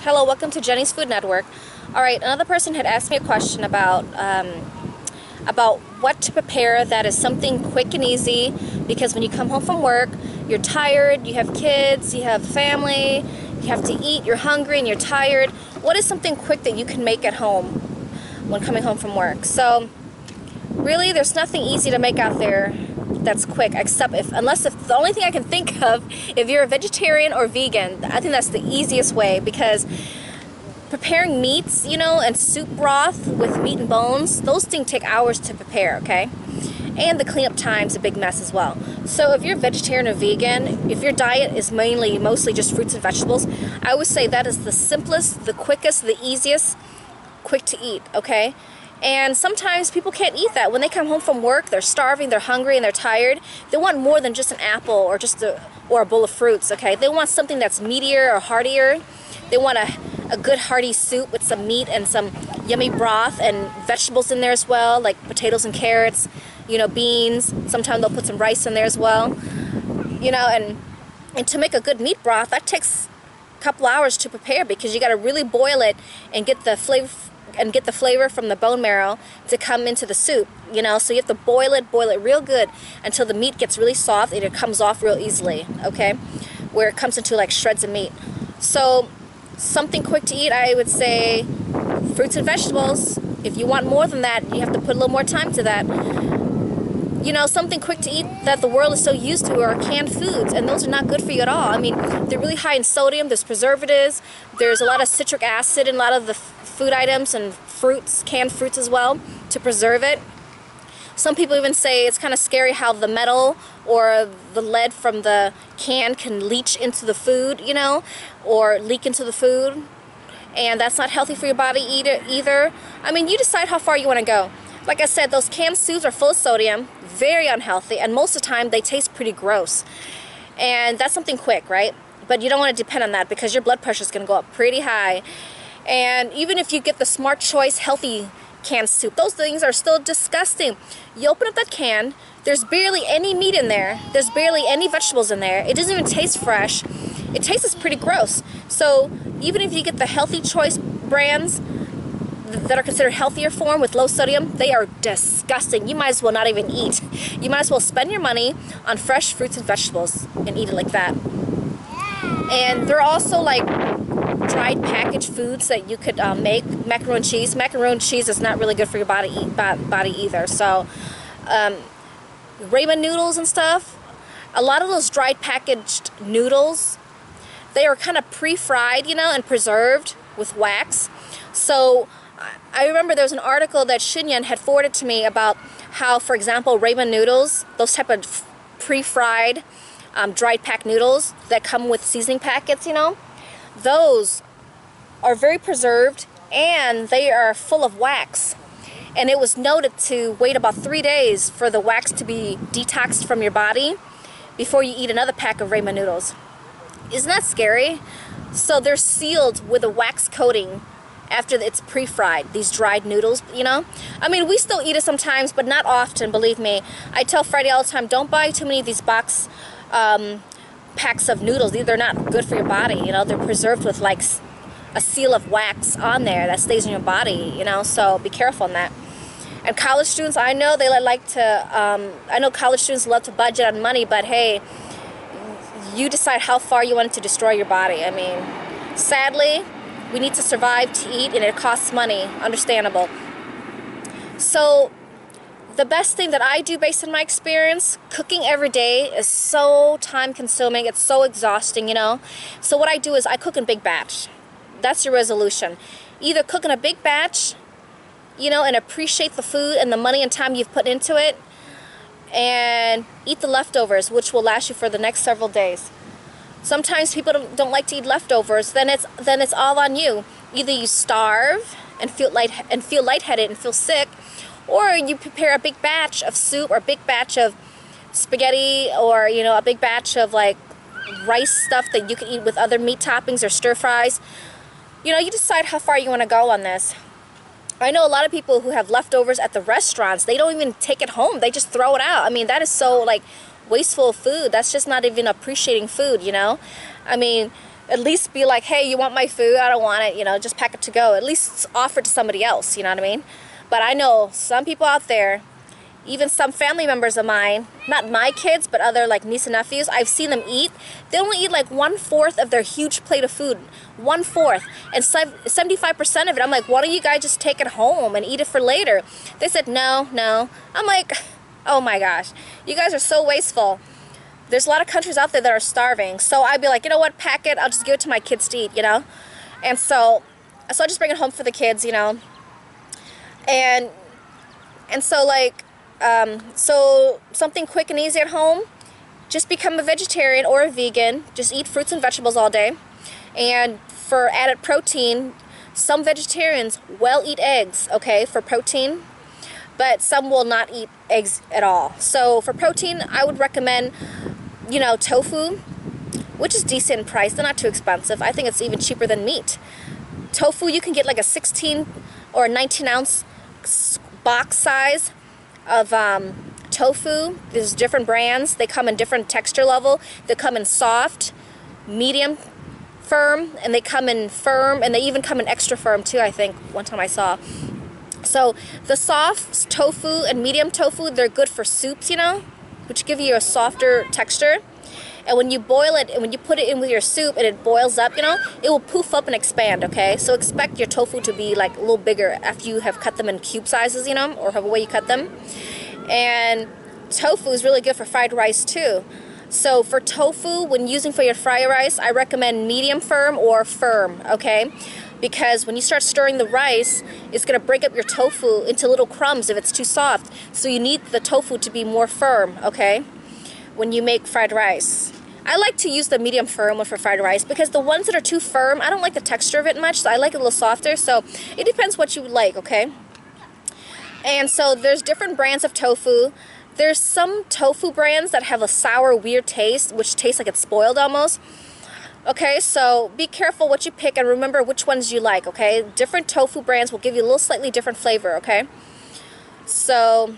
Hello, welcome to Jenny's Food Network. All right, another person had asked me a question about what to prepare that is something quick and easy, because when you come home from work, you're tired, you have kids, you have family, you have to eat, you're hungry and you're tired. What is something quick that you can make at home when coming home from work? So really, there's nothing easy to make out there that's quick, except unless the only thing I can think of, if you're a vegetarian or vegan, I think that's the easiest way, because preparing meats, and soup broth with meat and bones, those things take hours to prepare, okay? And the cleanup time's a big mess as well. So if you're vegetarian or vegan, if your diet is mostly just fruits and vegetables, I would say that is the simplest, the quickest, the easiest, quick to eat, okay? And sometimes people can't eat that. When they come home from work, they're starving, they're hungry, and they're tired. They want more than just an apple or or a bowl of fruits, okay? They want something that's meatier or heartier. They want a good hearty soup with some meat and some yummy broth and vegetables in there as well, like potatoes and carrots, beans. Sometimes they'll put some rice in there as well. And to make a good meat broth, that takes a couple hours to prepare, because you got to really boil it and get the flavor from the bone marrow to come into the soup, so you have to boil it real good until the meat gets really soft and it comes off real easily, okay, where it comes into like shreds of meat. So something quick to eat, I would say fruits and vegetables. If you want more than that, you have to put a little more time to that. Something quick to eat that the world is so used to are canned foods, and those are not good for you at all. I mean, they're really high in sodium, there's preservatives, there's a lot of citric acid in a lot of the food items and fruits, canned fruits as well, to preserve it. Some people even say it's kind of scary how the metal or the lead from the can leach into the food, or leak into the food, and that's not healthy for your body either. I mean, you decide how far you want to go. Like I said, those canned soups are full of sodium, very unhealthy, and most of the time they taste pretty gross. And that's something quick, right? But you don't want to depend on that, because your blood pressure is going to go up pretty high. And even if you get the Smart Choice healthy canned soup, those things are still disgusting. You open up that can, there's barely any meat in there, there's barely any vegetables in there, it doesn't even taste fresh, it tastes pretty gross. So even if you get the Healthy Choice brands that are considered healthier form with low sodium, they are disgusting. You might as well not even eat. You might as well spend your money on fresh fruits and vegetables and eat it like that. And there are also like dried packaged foods that you could make. Macaroni and cheese. Macaroni and cheese is not really good for your body either. So ramen noodles and stuff, a lot of those dried packaged noodles, they are kind of pre-fried, and preserved with wax. So I remember there was an article that Shinyan had forwarded to me about how, for example, ramen noodles, those type of pre-fried dried pack noodles that come with seasoning packets, those are very preserved and they are full of wax. And it was noted to wait about 3 days for the wax to be detoxed from your body before you eat another pack of ramen noodles. Isn't that scary? So they're sealed with a wax coating after it's pre-fried, these dried noodles, I mean, we still eat it sometimes, but not often, believe me. I tell Freddie all the time, don't buy too many of these packs of noodles. They're not good for your body, they're preserved with like a seal of wax on there that stays in your body, so be careful on that. And college students, I know they I know college students love to budget on money, but hey, you decide how far you want it to destroy your body. I mean, sadly, we need to survive to eat, and it costs money, understandable. So the best thing that I do based on my experience, cooking every day is so time consuming, it's so exhausting, So what I do is I cook in big batch. That's your resolution. Either cook in a big batch, and appreciate the food and the money and time you've put into it, and eat the leftovers, which will last you for the next several days. Sometimes people don't like to eat leftovers. Then it's all on you. Either you starve and feel lightheaded and feel sick, or you prepare a big batch of soup or a big batch of spaghetti, or a big batch of like rice stuff that you can eat with other meat toppings or stir fries. You decide how far you want to go on this. I know a lot of people who have leftovers at the restaurants. They don't even take it home. They just throw it out. I mean, that is so like wasteful food. That's just not even appreciating food, I mean, at least be like, hey, you want my food? I don't want it, you know, just pack it to go. At least offer it to somebody else, you know what I mean? But I know some people out there, even some family members of mine, not my kids, but other like niece and nephews, I've seen them eat. They only eat like 1/4 of their huge plate of food. 1/4. And 75% of it, I'm like, why don't you guys just take it home and eat it for later? They said, no. I'm like, oh my gosh, you guys are so wasteful. There's a lot of countries out there that are starving. So I'd be like, you know what, pack it, I'll just give it to my kids to eat, you know? And so I just bring it home for the kids, you know? And so like, so something quick and easy at home, just become a vegetarian or a vegan. Just eat fruits and vegetables all day. And for added protein, some vegetarians will eat eggs, okay, for protein, but some will not eat eggs at all. So for protein, I would recommend, you know, tofu, which is decent in price. They're not too expensive. I think it's even cheaper than meat. Tofu, you can get like a 16 or 19 ounce box size of tofu. There's different brands. They come in different texture level. They come in soft, medium, firm, and they come in firm, and they even come in extra firm too, I think, one time I saw. So the soft tofu and medium tofu, they're good for soups, you know, which give you a softer texture. And when you boil it, and when you put it in with your soup and it boils up, you know, it will poof up and expand, okay? So expect your tofu to be like a little bigger after you have cut them in cube sizes, you know, or however way you cut them. And tofu is really good for fried rice too. So for tofu, when using for your fried rice, I recommend medium firm or firm, okay? Because when you start stirring the rice, it's going to break up your tofu into little crumbs if it's too soft. So you need the tofu to be more firm, okay, when you make fried rice. I like to use the medium firm one for fried rice because the ones that are too firm, I don't like the texture of it much, so I like it a little softer. So it depends what you like, okay? And so there's different brands of tofu. There's some tofu brands that have a sour, weird taste, which tastes like it's spoiled almost. Okay, so be careful what you pick and remember which ones you like, okay? Different tofu brands will give you a little slightly different flavor, okay? So,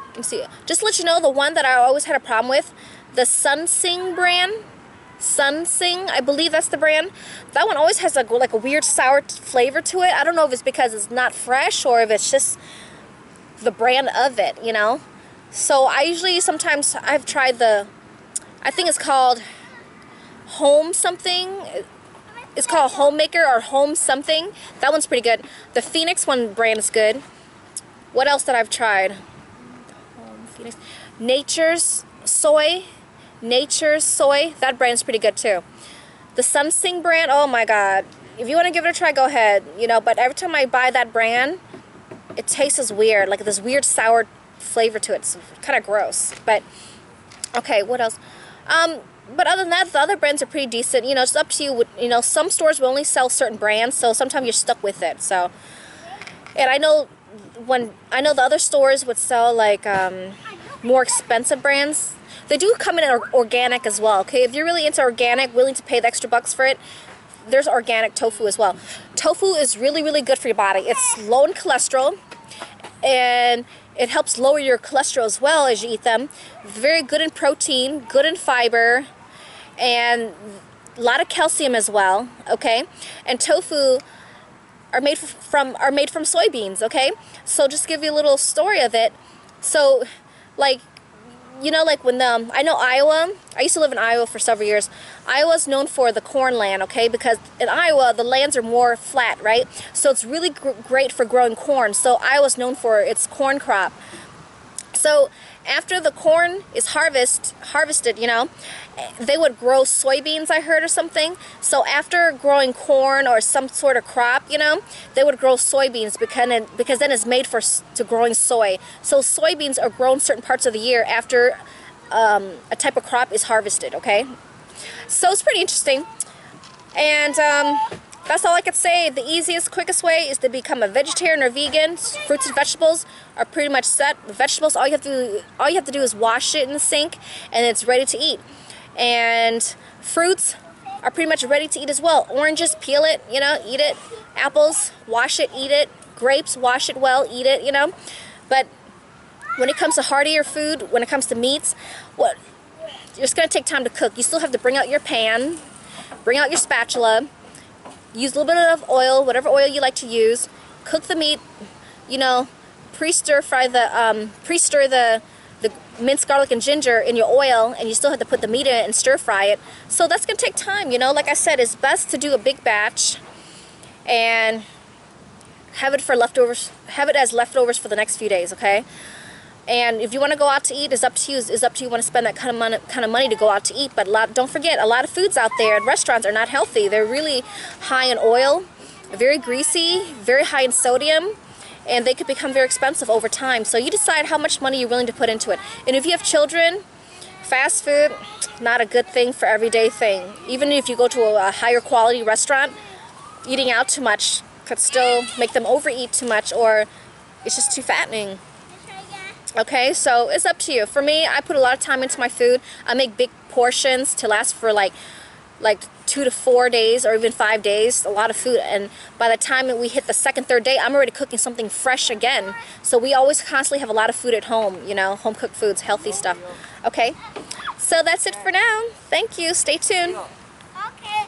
let me see. Just to let you know, the one that I always had a problem with, the Sunsing brand, Sunsing, I believe that's the brand. That one always has like a weird sour flavor to it. I don't know if it's because it's not fresh or if it's just the brand of it, you know? So I usually, sometimes I've tried I think it's called Home something. It's called Homemaker or Home something. That one's pretty good. The Phoenix one brand is good. What else that I've tried? Home Phoenix. Nature's Soy. That brand's pretty good too. The Sunsing brand, oh my god. If you want to give it a try, go ahead. You know, but every time I buy that brand, it tastes weird. Like this weird sour flavor to it. It's kind of gross. But, okay, what else? But other than that, the other brands are pretty decent. You know, it's up to you. You know, some stores will only sell certain brands, so sometimes you're stuck with it. So, and I know the other stores would sell like more expensive brands. They do come in organic as well. Okay, if you're really into organic, willing to pay the extra bucks for it, there's organic tofu as well. Tofu is really, really good for your body. It's low in cholesterol, and it helps lower your cholesterol as well as you eat them. Very good in protein, good in fiber, and a lot of calcium as well, okay? And tofu are made from soybeans, okay? So just give you a little story of it. So, like, you know, like when I know Iowa, I used to live in Iowa for several years. Iowa's known for the corn land, okay? Because in Iowa, the lands are more flat, right? So it's really great for growing corn. So Iowa's known for its corn crop. So after the corn is harvested, you know, they would grow soybeans, I heard, or something. So after growing corn or some sort of crop, you know, they would grow soybeans because then it's made to growing soy. So soybeans are grown certain parts of the year after a type of crop is harvested, okay? So it's pretty interesting. And that's all I could say. The easiest, quickest way is to become a vegetarian or vegan. Fruits and vegetables are pretty much set. Vegetables, all you have to do is wash it in the sink, and it's ready to eat. And fruits are pretty much ready to eat as well. Oranges, peel it, you know, eat it. Apples, wash it, eat it. Grapes, wash it well, eat it, you know. But when it comes to heartier food, when it comes to meats, it's going to take time to cook. You still have to bring out your pan, bring out your spatula, use a little bit of oil, whatever oil you like to use, cook the meat, you know, pre-stir the minced garlic and ginger in your oil, and you still have to put the meat in it and stir fry it. So that's going to take time, you know. Like I said, it's best to do a big batch and have it for leftovers, have it as leftovers for the next few days, okay? And if you want to go out to eat, it's up to you. It's up to you want to spend that kind of money to go out to eat. But don't forget, a lot of foods out there at restaurants are not healthy. They're really high in oil, very greasy, very high in sodium, and they could become very expensive over time. So you decide how much money you're willing to put into it. And if you have children, fast food, not a good thing for everyday thing. Even if you go to a higher quality restaurant, eating out too much could still make them overeat too much, or it's just too fattening. Okay, so it's up to you. For me, I put a lot of time into my food. I make big portions to last for like 2 to 4 days or even 5 days, a lot of food. And by the time we hit the second, third day, I'm already cooking something fresh again. So we always constantly have a lot of food at home, you know, home cooked foods, healthy stuff. Okay, so that's it for now. Thank you. Stay tuned. Okay.